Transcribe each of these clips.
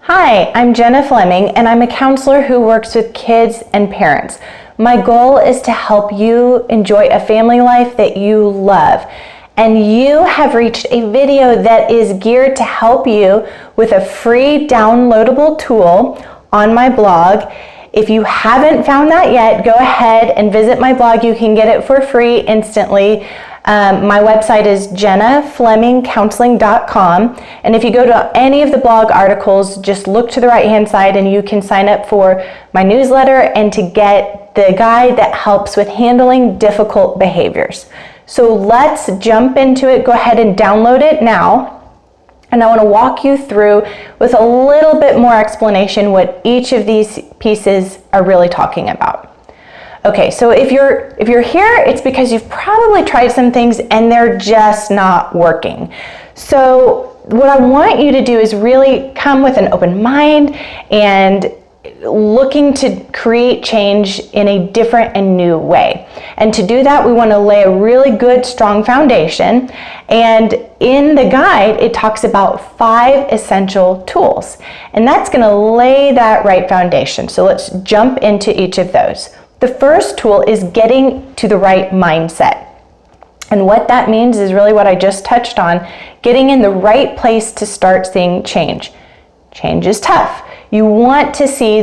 Hi, I'm Jenna Fleming, and I'm a counselor who works with kids and parents. My goal is to help you enjoy a family life that you love. And you have reached a video that is geared to help you with a free downloadable tool on my blog. If you haven't found that yet, go ahead and visit my blog. You can get it for free instantly. My website is jennaflemingcounseling.com, and if you go to any of the blog articles, just look to the right hand side and you can sign up for my newsletter and to get the guide that helps with handling difficult behaviors. So let's jump into it. Go ahead and download it now, and I want to walk you through with a little bit more explanation what each of these pieces are really talking about. Okay, so if you're here, it's because you've probably tried some things and they're just not working. So what I want you to do is really come with an open mind and looking to create change in a different and new way. And to do that, we want to lay a really good, strong foundation. And in the guide, it talks about 5 essential tools. And that's going to lay that right foundation. So let's jump into each of those. The first tool is getting to the right mindset. And what that means is really what I just touched on, getting in the right place to start seeing change. Change is tough. You want to see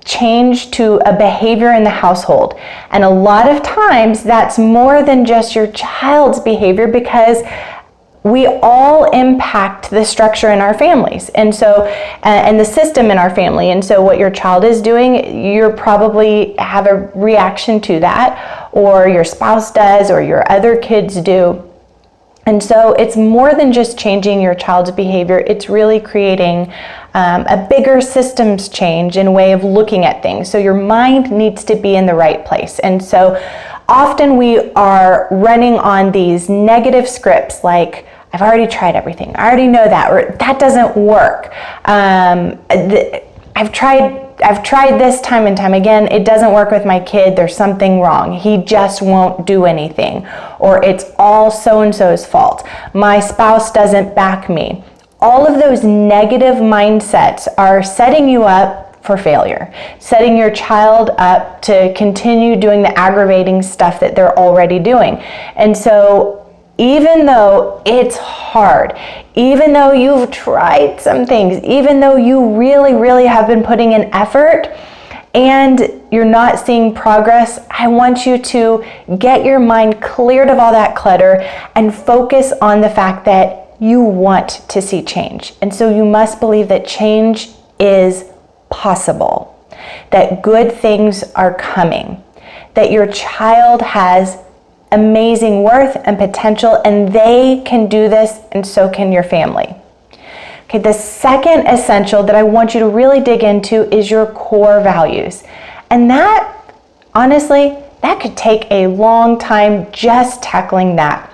change to a behavior in the household. And a lot of times that's more than just your child's behavior, because we all impact the structure in our families and the system in our family. And so what your child is doing, you probably have a reaction to that, or your spouse does, or your other kids do. And so it's more than just changing your child's behavior. It's really creating a bigger systems change in way of looking at things. So your mind needs to be in the right place. And so often we are running on these negative scripts like, I've already tried everything. I already know that, or that doesn't work. I've tried this time and time again. It doesn't work with my kid. There's something wrong. He just won't do anything. Or it's all so-and-so's fault. My spouse doesn't back me. All of those negative mindsets are setting you up for failure, setting your child up to continue doing the aggravating stuff that they're already doing. And so even though it's hard, even though you've tried some things, even though you really, really have been putting in effort and you're not seeing progress, I want you to get your mind cleared of all that clutter and focus on the fact that you want to see change. And so you must believe that change is possible, that good things are coming, that your child has amazing worth and potential, and they can do this, and so can your family. Okay, the second essential that I want you to really dig into is your core values. And that, honestly, that could take a long time just tackling that.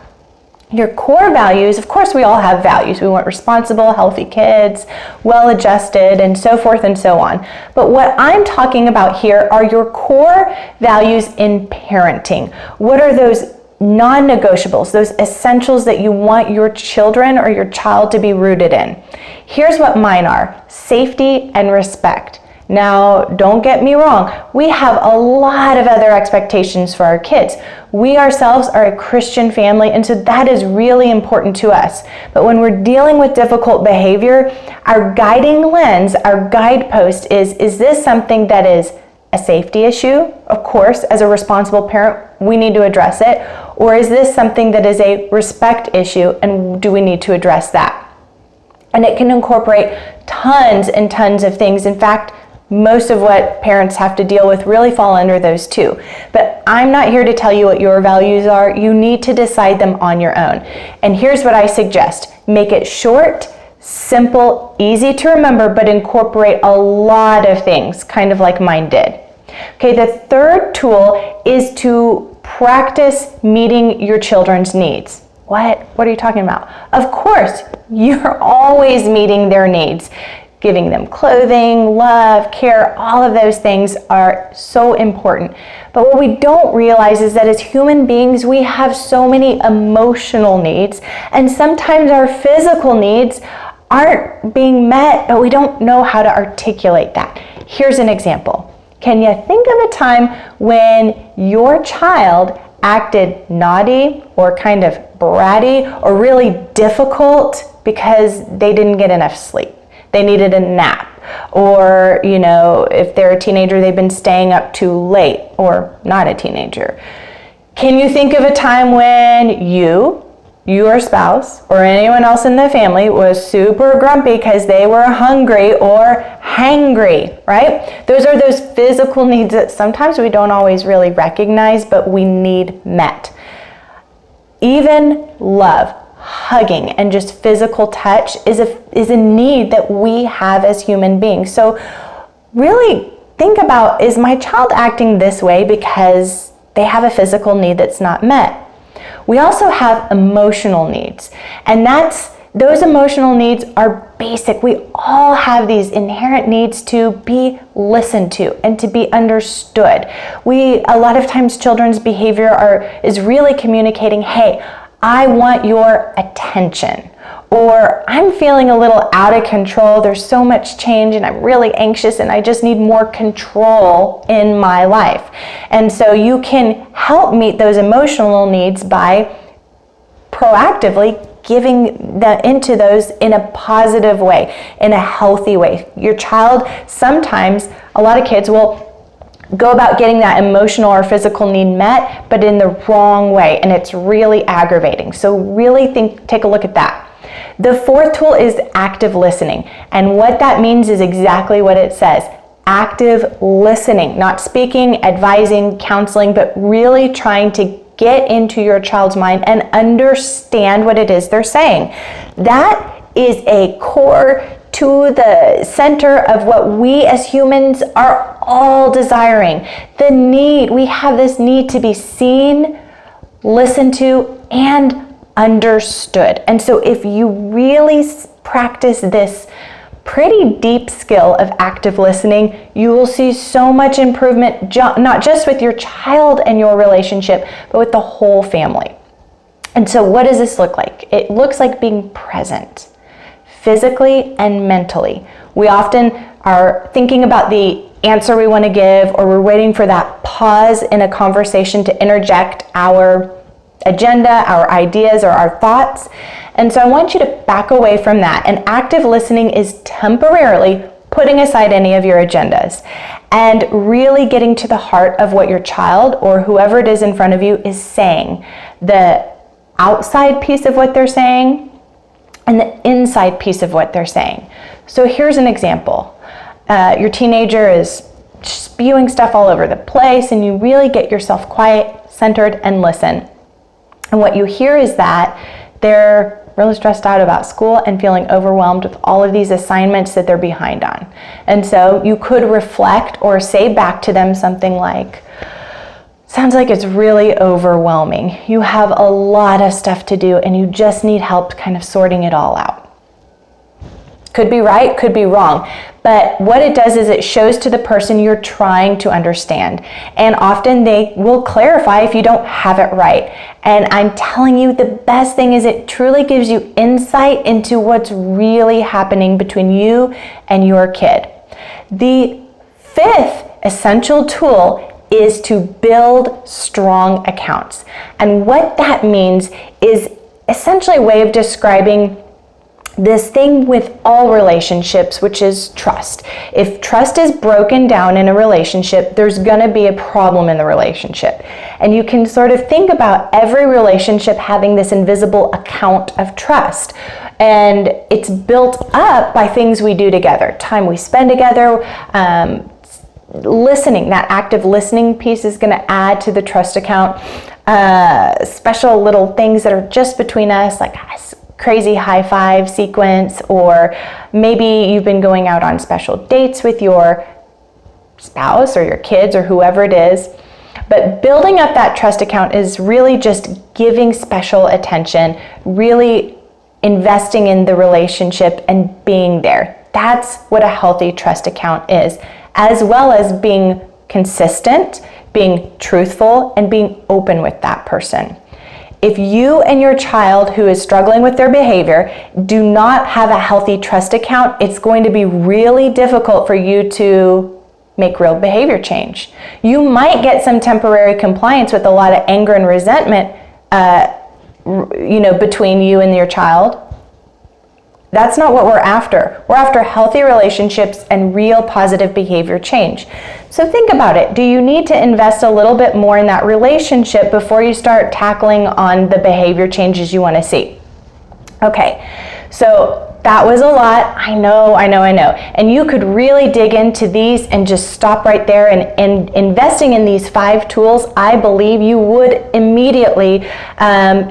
Your core values, of course we all have values. We want responsible, healthy kids, well-adjusted, and so forth and so on. But what I'm talking about here are your core values in parenting. What are those non-negotiables, those essentials that you want your children or your child to be rooted in? Here's what mine are: safety and respect. Now, don't get me wrong, we have a lot of other expectations for our kids. We ourselves are a Christian family, and so that is really important to us. But when we're dealing with difficult behavior, our guiding lens, our guidepost is this something that is a safety issue? Of course, as a responsible parent, we need to address it. Or is this something that is a respect issue, and do we need to address that? And it can incorporate tons and tons of things. In fact, most of what parents have to deal with really fall under those too. But I'm not here to tell you what your values are. You need to decide them on your own. And here's what I suggest. Make it short, simple, easy to remember, but incorporate a lot of things, kind of like mine did. Okay, the third tool is to practice meeting your children's needs. What are you talking about? Of course, you're always meeting their needs. Giving them clothing, love, care, all of those things are so important. But what we don't realize is that as human beings, we have so many emotional needs, and sometimes our physical needs aren't being met, but we don't know how to articulate that. Here's an example. Can you think of a time when your child acted naughty or kind of bratty or really difficult because they didn't get enough sleep? They needed a nap. Or, if they're a teenager, they've been staying up too late, or not a teenager. Can you think of a time when your spouse, or anyone else in the family was super grumpy because they were hungry or hangry, right? Those are those physical needs that sometimes we don't always really recognize, but we need met. Even love, hugging, and just physical touch is a need that we have as human beings. So really think about, is my child acting this way because they have a physical need that's not met? We also have emotional needs, and those emotional needs are basic. We all have these inherent needs to be listened to and to be understood. A lot of times children's behavior is really communicating, hey, I want your attention, or I'm feeling a little out of control. There's so much change and I'm really anxious and I just need more control in my life. And so you can help meet those emotional needs by proactively giving into those in a positive way, in a healthy way. Your child, sometimes, a lot of kids will go about getting that emotional or physical need met, but in the wrong way, and it's really aggravating. So really take a look at that. The fourth tool is active listening, and what that means is exactly what it says. Active listening, not speaking, advising, counseling, but really trying to get into your child's mind and understand what it is they're saying. That is a core to the center of what we as humans are all desiring. We have this need to be seen, listened to, and understood. And so if you really practice this pretty deep skill of active listening, you will see so much improvement, not just with your child and your relationship, but with the whole family. And so what does this look like? It looks like being present, physically and mentally. We often are thinking about the answer we want to give, or we're waiting for that pause in a conversation to interject our agenda, our ideas, or our thoughts. And so I want you to back away from that. And active listening is temporarily putting aside any of your agendas and really getting to the heart of what your child or whoever it is in front of you is saying. The outside piece of what they're saying and the inside piece of what they're saying. So here's an example. Your teenager is spewing stuff all over the place, and you really get yourself quiet, centered, and listen. And what you hear is that they're really stressed out about school and feeling overwhelmed with all of these assignments that they're behind on. And so you could reflect or say back to them something like, sounds like it's really overwhelming. You have a lot of stuff to do and you just need help kind of sorting it all out. Could be right, could be wrong. But what it does is it shows to the person you're trying to understand. And often they will clarify if you don't have it right. And I'm telling you, the best thing is it truly gives you insight into what's really happening between you and your kid. The fifth essential tool is to build strong accounts. And what that means is essentially a way of describing this thing with all relationships, which is trust. If trust is broken down in a relationship, there's going to be a problem in the relationship. And you can sort of think about every relationship having this invisible account of trust. And it's built up by things we do together, time we spend together, listening. That active listening piece is going to add to the trust account. Special little things that are just between us, like crazy high five sequence, or maybe you've been going out on special dates with your spouse or your kids or whoever it is. But building up that trust account is really just giving special attention, really investing in the relationship and being there. That's what a healthy trust account is, as well as being consistent, being truthful, and being open with that person. If you and your child who is struggling with their behavior do not have a healthy trust account, it's going to be really difficult for you to make real behavior change. You might get some temporary compliance with a lot of anger and resentment, between you and your child. That's not what we're after. We're after healthy relationships and real positive behavior change. So think about it. Do you need to invest a little bit more in that relationship before you start tackling on the behavior changes you want to see? Okay, so that was a lot. I know. And you could really dig into these and just stop right there. And investing in these 5 tools, I believe you would immediately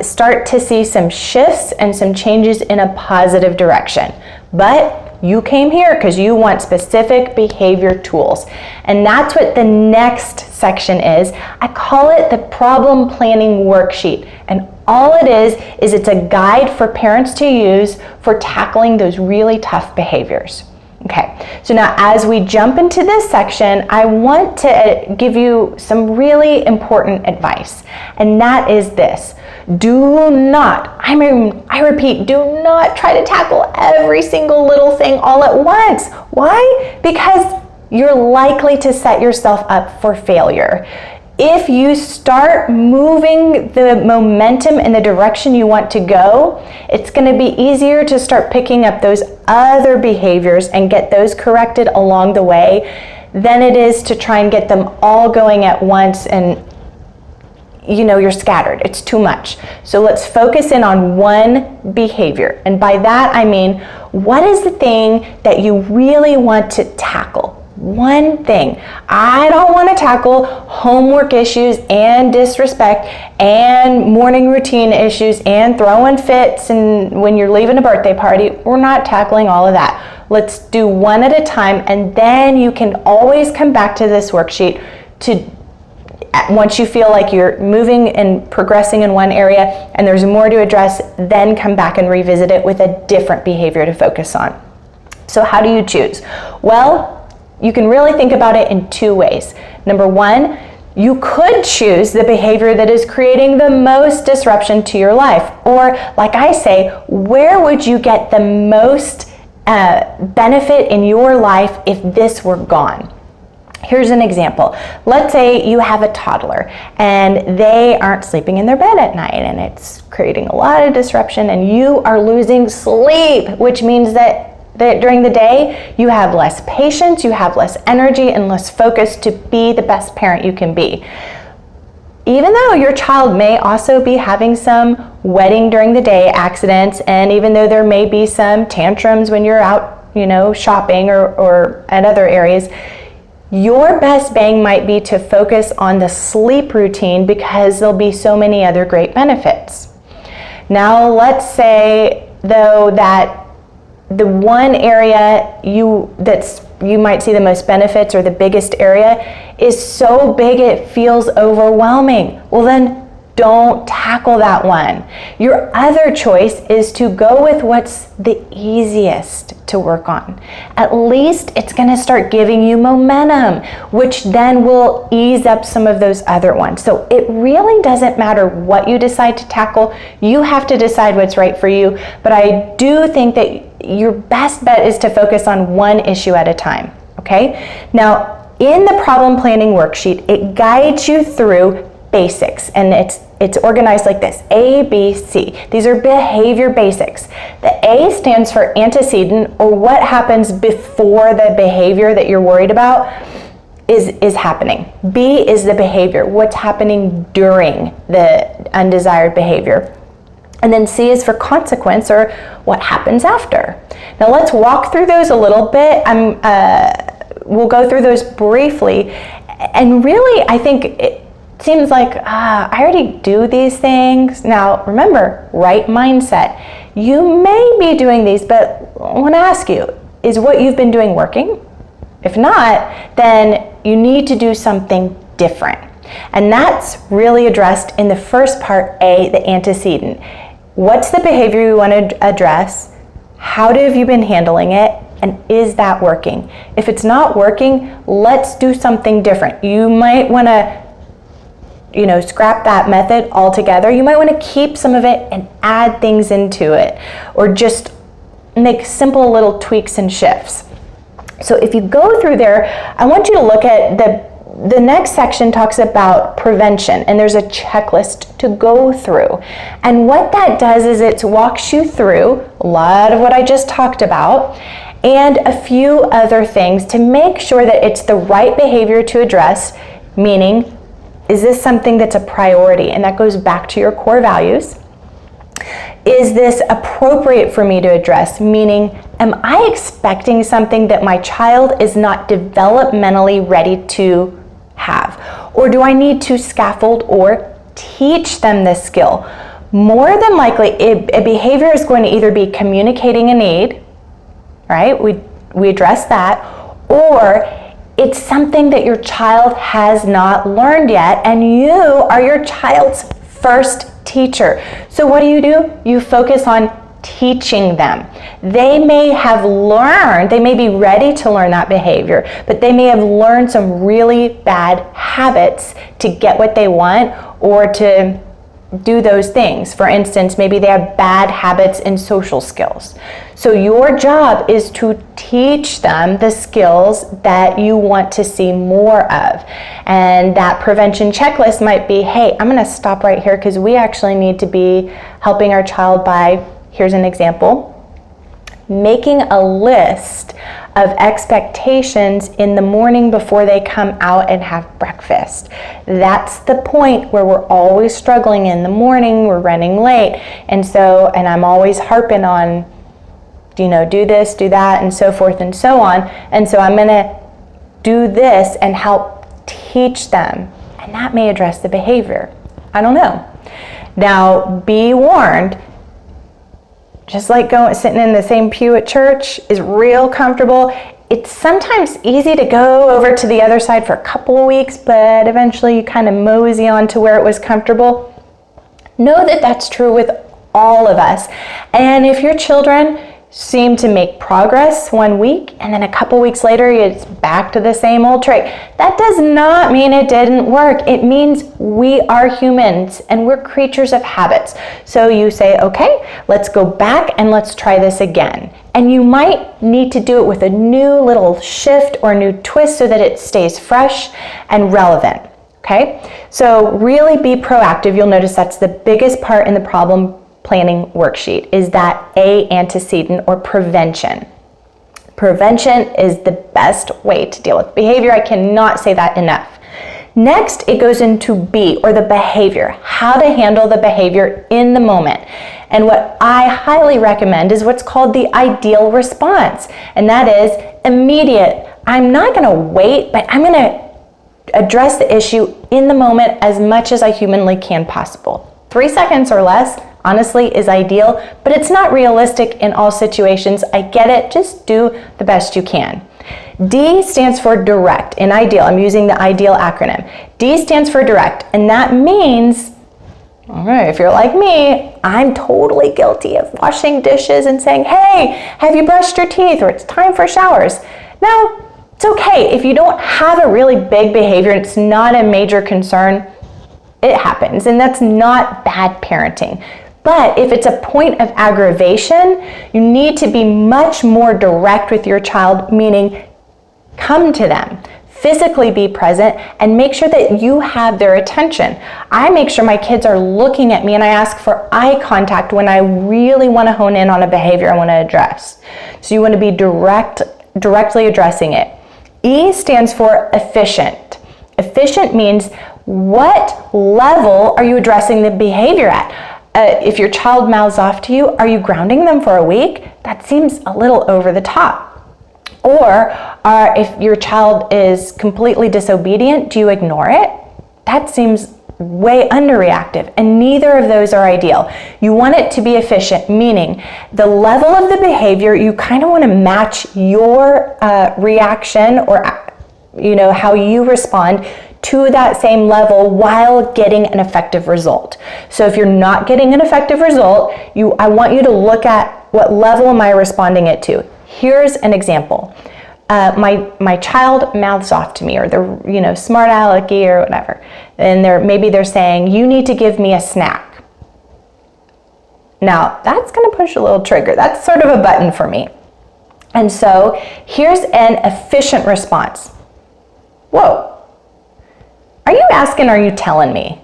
start to see some shifts and some changes in a positive direction. But you came here because you want specific behavior tools. And that's what the next section is. I call it the problem planning worksheet. And all it is it's a guide for parents to use for tackling those really tough behaviors. Okay, so now as we jump into this section, I want to give you some really important advice. And that is this. Do not, I repeat, do not try to tackle every single little thing all at once. Why? Because you're likely to set yourself up for failure. If you start moving the momentum in the direction you want to go, it's going to be easier to start picking up those other behaviors and get those corrected along the way than it is to try and get them all going at once and you're scattered. It's too much. So let's focus in on one behavior. And by that, I mean, what is the thing that you really want to tackle? One thing. I don't want to tackle homework issues and disrespect and morning routine issues and throwing fits and when you're leaving a birthday party. We're not tackling all of that. Let's do one at a time, and then you can always come back to this worksheet once you feel like you're moving and progressing in one area and there's more to address, then come back and revisit it with a different behavior to focus on. So how do you choose? Well, you can really think about it in 2 ways. Number 1, you could choose the behavior that is creating the most disruption to your life. Or, like I say, where would you get the most benefit in your life if this were gone? Here's an example. Let's say you have a toddler and they aren't sleeping in their bed at night and it's creating a lot of disruption and you are losing sleep, which means that during the day, you have less patience, you have less energy and less focus to be the best parent you can be. Even though your child may also be having some wetting during the day accidents, and even though there may be some tantrums when you're out, shopping or at other areas, your best bang might be to focus on the sleep routine because there'll be so many other great benefits. Now, let's say, though, that the one area you might see the most benefits or the biggest area is so big it feels overwhelming. Well, then don't tackle that one. Your other choice is to go with what's the easiest to work on. At least it's going to start giving you momentum, which then will ease up some of those other ones. So it really doesn't matter what you decide to tackle. You have to decide what's right for you. But I do think that your best bet is to focus on one issue at a time. Okay? Now, in the problem planning worksheet, it guides you through basics, and it's organized like this: A, B, C. These are behavior basics. The A stands for antecedent, or what happens before the behavior that you're worried about is happening. B is the behavior, what's happening during the undesired behavior. And then C is for consequence, or what happens after. Now let's walk through those a little bit. We'll go through those briefly. And really, I think it seems like, I already do these things. Now, remember, right mindset. You may be doing these, but I want to ask you, is what you've been doing working? If not, then you need to do something different. And that's really addressed in the first part, A, the antecedent. What's the behavior you want to address? How have you been handling it? And is that working? If it's not working, let's do something different. You might want to scrap that method altogether. You might want to keep some of it and add things into it, or just make simple little tweaks and shifts. So if you go through there, I want you to look at the next section talks about prevention, and there's a checklist to go through. And what that does is it walks you through a lot of what I just talked about and a few other things to make sure that it's the right behavior to address, meaning, is this something that's a priority? And that goes back to your core values. Is this appropriate for me to address? Meaning, am I expecting something that my child is not developmentally ready to have? Or do I need to scaffold or teach them this skill? More than likely, a behavior is going to either be communicating a need, right? We address that, or it's something that your child has not learned yet, and you are your child's first teacher. So what do? You focus on teaching them. They may have learned, they may be ready to learn that behavior, but they may have learned some really bad habits to get what they want or to do those things. For instance, maybe they have bad habits in social skills. So your job is to teach them the skills that you want to see more of. And that prevention checklist might be, hey, I'm going to stop right here because we actually need to be helping our child by, here's an example, making a list of expectations in the morning before they come out and have breakfast. That's the point where we're always struggling in the morning, we're running late, and I'm always harping on, do this, do that, and so forth and so on. And so I'm gonna do this and help teach them, and that may address the behavior. I don't know. Now, be warned, just like sitting in the same pew at church is real comfortable. It's sometimes easy to go over to the other side for a couple of weeks, but eventually you kind of mosey on to where it was comfortable. Know that that's true with all of us. And if your children seem to make progress 1 week and then a couple weeks later it's back to the same old trick, that does not mean it didn't work. It means we are humans and we're creatures of habits. So you say, okay, let's go back and let's try this again. And you might need to do it with a new little shift or new twist so that it stays fresh and relevant. Okay, so really be proactive. You'll notice that's the biggest part in the problem planning worksheet, is that A, antecedent or prevention. Prevention is the best way to deal with behavior. I cannot say that enough. Next, it goes into B, or the behavior, how to handle the behavior in the moment. And what I highly recommend is what's called the ideal response, and that is immediate. I'm not going to wait, but I'm going to address the issue in the moment as much as I humanly can possible. 3 seconds or less, honestly, is ideal, but it's not realistic in all situations. I get it. Just do the best you can. D stands for direct. In ideal, I'm using the ideal acronym. D stands for direct, and that means, all right, if you're like me, I'm totally guilty of washing dishes and saying, hey, have you brushed your teeth? Or it's time for showers. Now, it's okay. If you don't have a really big behavior, it's not a major concern, it happens, and that's not bad parenting. But if it's a point of aggravation, you need to be much more direct with your child, meaning come to them, physically be present, and make sure that you have their attention. I make sure my kids are looking at me, and I ask for eye contact when I really want to hone in on a behavior I want to address. So you want to be directly addressing it. E stands for efficient. Efficient means what level are you addressing the behavior at? If your child mouths off to you, are you grounding them for a week? That seems a little over the top. Or if your child is completely disobedient, do you ignore it? That seems way underreactive, and neither of those are ideal. You want it to be efficient, meaning the level of the behavior, you kind of want to match your reaction or how you respond to that same level while getting an effective result. So if you're not getting an effective result, I want you to look at what level am I responding it to. Here's an example. my child mouths off to me, or they're smart alecky or whatever, and maybe they're saying, you need to give me a snack. Now that's going to push a little trigger. That's sort of a button for me. And so here's an efficient response. Whoa, are you asking, are you telling me?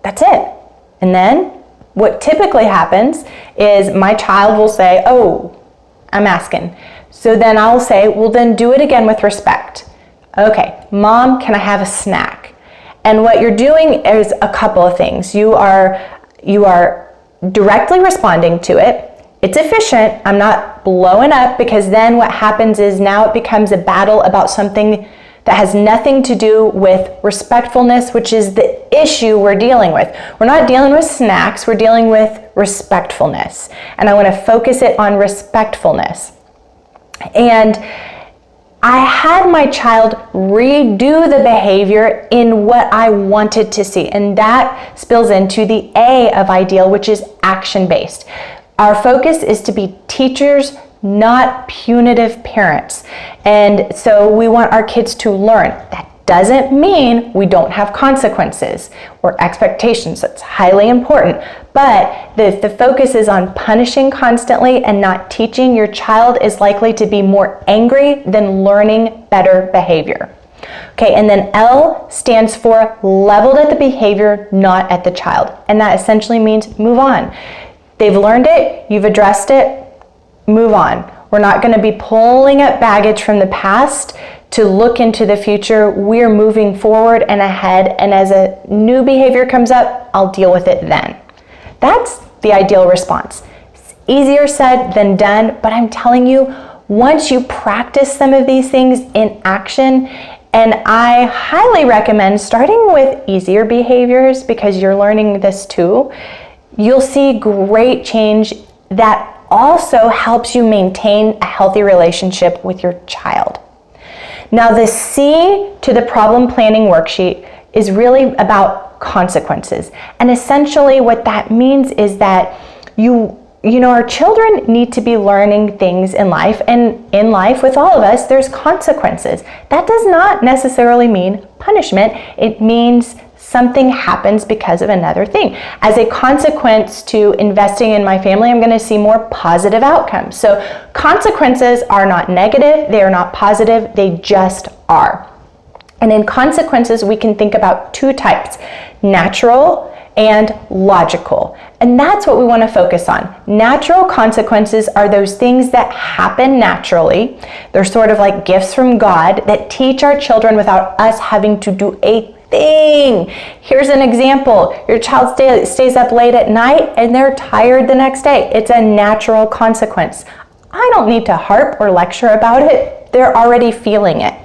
That's it. And then what typically happens is my child will say, oh, I'm asking. So then I'll say, well, then do it again with respect. Okay, Mom, can I have a snack? And what you're doing is a couple of things. You are directly responding to it. It's efficient. I'm not blowing up, because then what happens is now it becomes a battle about something that has nothing to do with respectfulness, which is the issue we're dealing with. We're not dealing with snacks, we're dealing with respectfulness. And I want to focus it on respectfulness. And I had my child redo the behavior in what I wanted to see. And that spills into the A of IDEAL, which is action-based. Our focus is to be teachers, not punitive parents. And so we want our kids to learn. That doesn't mean we don't have consequences or expectations. That's highly important. But if the focus is on punishing constantly and not teaching, your child is likely to be more angry than learning better behavior. Okay, and then L stands for leveled at the behavior, not at the child. And that essentially means move on. They've learned it, you've addressed it, move on. We're not going to be pulling up baggage from the past to look into the future. We're moving forward and ahead, and as a new behavior comes up, I'll deal with it then. That's the ideal response. It's easier said than done, but I'm telling you, once you practice some of these things in action, and I highly recommend starting with easier behaviors because you're learning this too, you'll see great change that also helps you maintain a healthy relationship with your child. Now, the C to the problem planning worksheet is really about consequences. And essentially what that means is that our children need to be learning things in life, and in life with all of us, there's consequences. That does not necessarily mean punishment. It means something happens because of another thing. As a consequence to investing in my family, I'm going to see more positive outcomes. So consequences are not negative, they are not positive, they just are. And in consequences, we can think about two types, natural and logical. And that's what we want to focus on. Natural consequences are those things that happen naturally. They're sort of like gifts from God that teach our children without us having to do a thing. Here's an example. Your child stays up late at night and they're tired the next day. It's a natural consequence. I don't need to harp or lecture about it. They're already feeling it.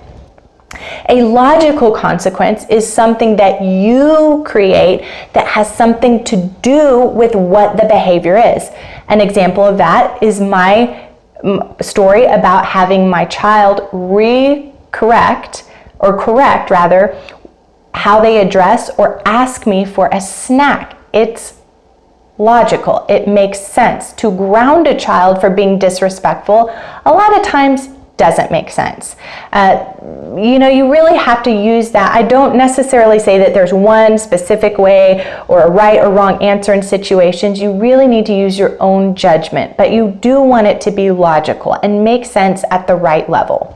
A logical consequence is something that you create that has something to do with what the behavior is. An example of that is my story about having my child correct how they address or ask me for a snack. It's logical. It makes sense. To ground a child for being disrespectful, a lot of times doesn't make sense. You really have to use that. I don't necessarily say that there's one specific way or a right or wrong answer in situations. You really need to use your own judgment, but you do want it to be logical and make sense at the right level.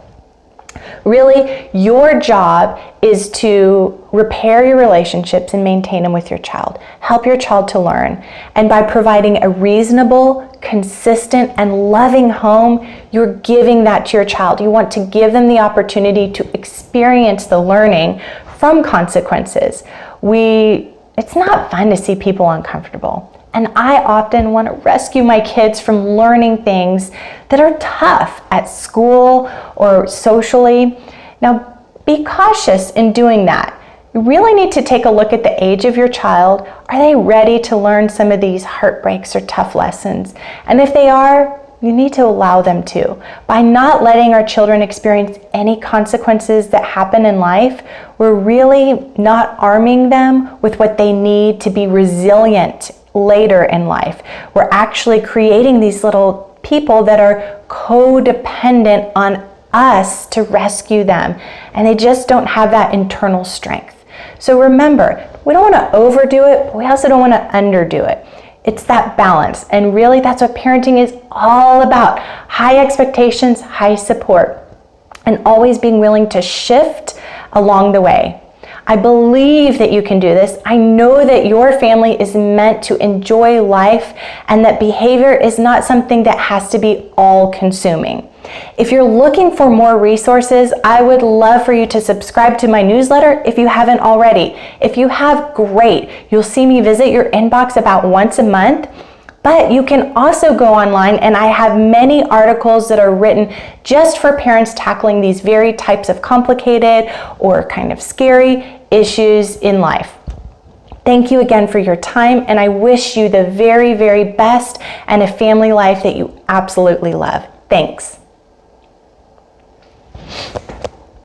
Really, your job is to repair your relationships and maintain them with your child. Help your child to learn. And by providing a reasonable, consistent, and loving home, you're giving that to your child. You want to give them the opportunity to experience the learning from consequences. It's not fun to see people uncomfortable. And I often want to rescue my kids from learning things that are tough at school or socially. Now, be cautious in doing that. You really need to take a look at the age of your child. Are they ready to learn some of these heartbreaks or tough lessons? And if they are, you need to allow them to. By not letting our children experience any consequences that happen in life, we're really not arming them with what they need to be resilient later in life. We're actually creating these little people that are codependent on us to rescue them, and they just don't have that internal strength. So remember, we don't want to overdo it, but we also don't want to underdo it. It's that balance, and really that's what parenting is all about. High expectations, high support, and always being willing to shift along the way. I believe that you can do this. I know that your family is meant to enjoy life, and that behavior is not something that has to be all-consuming. If you're looking for more resources, I would love for you to subscribe to my newsletter if you haven't already. If you have, great. You'll see me visit your inbox about once a month. But you can also go online, and I have many articles that are written just for parents tackling these very types of complicated or kind of scary issues in life. Thank you again for your time, and I wish you the very, very best and a family life that you absolutely love. Thanks.